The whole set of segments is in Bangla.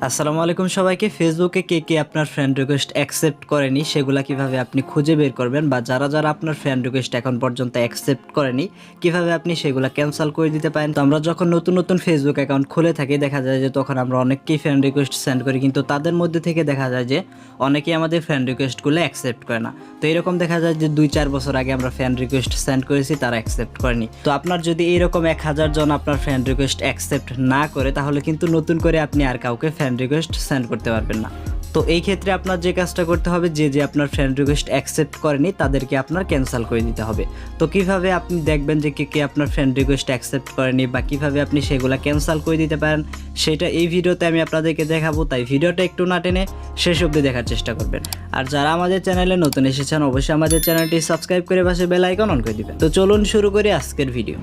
আসসালামু আলাইকুম সবাইকে। ফেসবুকে কে আপনার ফ্রেন্ড রিকোয়েস্ট অ্যাকসেপ্ট করেনি সেগুলা কিভাবে আপনি খুঁজে বের করবেন, বা যারা আপনার ফ্রেন্ড রিকোয়েস্ট এখন পর্যন্ত অ্যাকসেপ্ট করেনি কিভাবে আপনি সেগুলা ক্যান্সেল করে দিতে পারেন। তো আমরা যখন নতুন ফেসবুক অ্যাকাউন্ট খুলে থাকি দেখা যায় যে তখন আমরা অনেককেই ফ্রেন্ড রিকোয়েস্ট সেন্ড করি, কিন্তু তাদের মধ্যে থেকে দেখা যায় যে অনেকেই আমাদের ফ্রেন্ড রিকোয়েস্টগুলো অ্যাকসেপ্ট করে না। তো এরকম দেখা যায় যে 2-4 বছর আগে আমরা ফ্রেন্ড রিকোয়েস্ট সেন্ড করেছি, তারা অ্যাকসেপ্ট করেনি। তো আপনার যদি এইরকম 1000 জন আপনার ফ্রেন্ড রিকোয়েস্ট অ্যাকসেপ্ট না করে তাহলে কিন্তু নতুন করে আপনি আর কাউকে ফ্রেন্ড রিকোয়েস্ট সেন্ড করতে পারবেন না। তো এই ক্ষেত্রে আপনার যে কাজটা করতে হবে, যে আপনার ফ্রেন্ড রিকোয়েস্ট অ্যাকসেপ্ট করেনি তাদেরকে আপনার ক্যান্সেল করে দিতে হবে। তো কিভাবে আপনি দেখবেন যে কে আপনার ফ্রেন্ড রিকোয়েস্ট অ্যাকসেপ্ট করেনি বা কিভাবে আপনি সেগুলো ক্যান্সেল করে দিতে পারেন সেটা এই ভিডিওতে আমি আপনাদেরকে দেখাবো। তাই ভিডিওটা একটু না টেনে শেষ অবধি দেখার চেষ্টা করবেন। আর যারা আমাদের চ্যানেলে নতুন এসেছেন অবশ্যই আমাদের চ্যানেলটি সাবস্ক্রাইব করে পাশে বেল আইকন অন করে দিবেন। তো চলুন শুরু করি আজকের ভিডিও।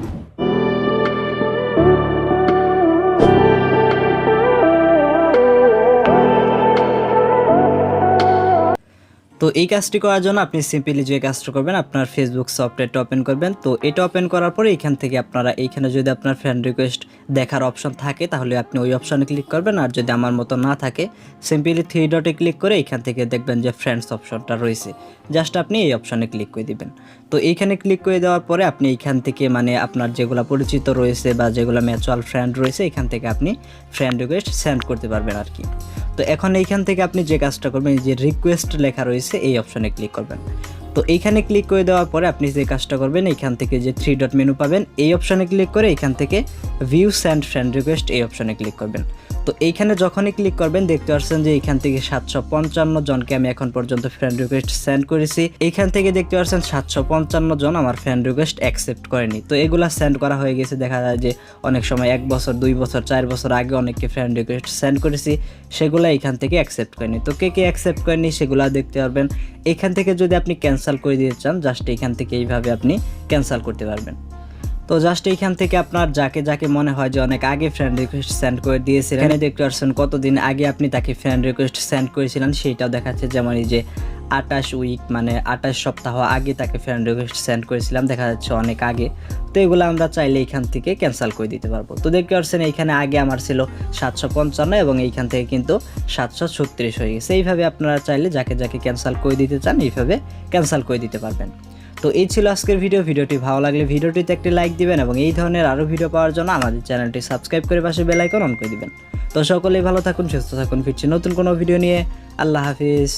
তো এই কাজটি করার জন্য আপনি সিম্পলি যে কাজটা করবেন, আপনার ফেসবুক সফটওয়্যারটা ওপেন করবেন। তো এটা ওপেন করার পরে এখান থেকে আপনারা এইখানে যদি আপনার ফ্রেন্ড রিকোয়েস্ট দেখার অপশন থাকে তাহলে আপনি ওই অপশনে ক্লিক করবেন, আর যদি আমার মতো না থাকে সিম্পলি 3 ডটে ক্লিক করে এইখান থেকে দেখবেন যে ফ্রেন্ডস অপশনটা রয়েছে, জাস্ট আপনি এই অপশনে ক্লিক করে দিবেন। তো এইখানে ক্লিক করে দেওয়ার পরে আপনি এইখান থেকে আপনার যেগুলো পরিচিত রয়েছে বা যেগুলো ম্যাচুয়াল ফ্রেন্ড রয়েছে এখান থেকে আপনি ফ্রেন্ড রিকোয়েস্ট সেন্ড করতে পারবেন আর কি। তো এখন এইখান থেকে আপনি যে কাজটা করবেন, যে রিকোয়েস্ট লেখা রয়েছে এই অপশনে ক্লিক করবেন। তো এইখানে ক্লিক করে দেওয়ার পরে আপনি যে কাজটা করবেন, এইখান থেকে যে 3 ডট মেনু পাবেন এই অপশনে ক্লিক করে এইখান থেকে ভিউ সেন্ড ফ্রেন্ড রিকোয়েস্ট এই অপশনে ক্লিক করবেন। তো এইখানে যখনই ক্লিক করবেন দেখতে পাচ্ছেন যে এইখান থেকে 755 জনকে আমি এখন পর্যন্ত ফ্রেন্ড রিকোয়েস্ট সেন্ড করেছি। এইখান থেকে দেখতে পাচ্ছেন 755 জন আমার ফ্রেন্ড রিকোয়েস্ট অ্যাকসেপ্ট করেনি। তো এগুলা সেন্ড করা হয়ে গেছে। দেখা যায় যে অনেক সময় 1 বছর 2 বছর 4 বছর আগে অনেককে ফ্রেন্ড রিকোয়েস্ট সেন্ড করেছি, সেগুলো এইখান থেকে অ্যাকসেপ্ট করেনি। তো কে অ্যাকসেপ্ট করেনি সেগুলো দেখতে পারবেন। এখান থেকে যদি আপনি ক্যান্সেল করে দিতে চান জাস্ট এইখান থেকে এইভাবে আপনি ক্যান্সেল করতে পারবেন। তো জাস্ট এইখান থেকে আপনার যাকে মনে হয় যে অনেক আগে ফ্রেন্ড রিকোয়েস্ট সেন্ড করে দিয়েছিলেন, এখানে দেখতে পাচ্ছেন কতদিন আগে আপনি তাকে ফ্রেন্ড রিকোয়েস্ট সেন্ড করেছিলেন সেইটাও দেখাচ্ছে। যেমন এই যে 28 উইক 28 সপ্তাহ আগে তাকে ফ্রেন্ড রিকোয়েস্ট সেন্ড করেছিলাম, দেখা যাচ্ছে অনেক আগে। তো এগুলো আমরা চাইলে এইখান থেকে ক্যান্সেল করে দিতে পারবো। তো দেখতে পাচ্ছেন এইখানে আগে আমার ছিল 755 এবং এইখান থেকে কিন্তু 736 হয়ে গেছে। এইভাবে আপনারা চাইলে যাকে ক্যান্সেল করে দিতে চান এইভাবে ক্যান্সেল করে দিতে পারবেন। তো এই ছিল আজকের ভিডিওটি ভালো লাগলে ভিডিওটিতে একটি লাইক দিবেন এবং এই ধরনের আরও ভিডিও পাওয়ার জন্য আমাদের চ্যানেলটি সাবস্ক্রাইব করে পাশে বেল আইকন অন করে দিবেন। তো সকলেই ভালো থাকুন, সুস্থ থাকুন, ফিরছি নতুন কোনো ভিডিও নিয়ে। আল্লাহ হাফিজ।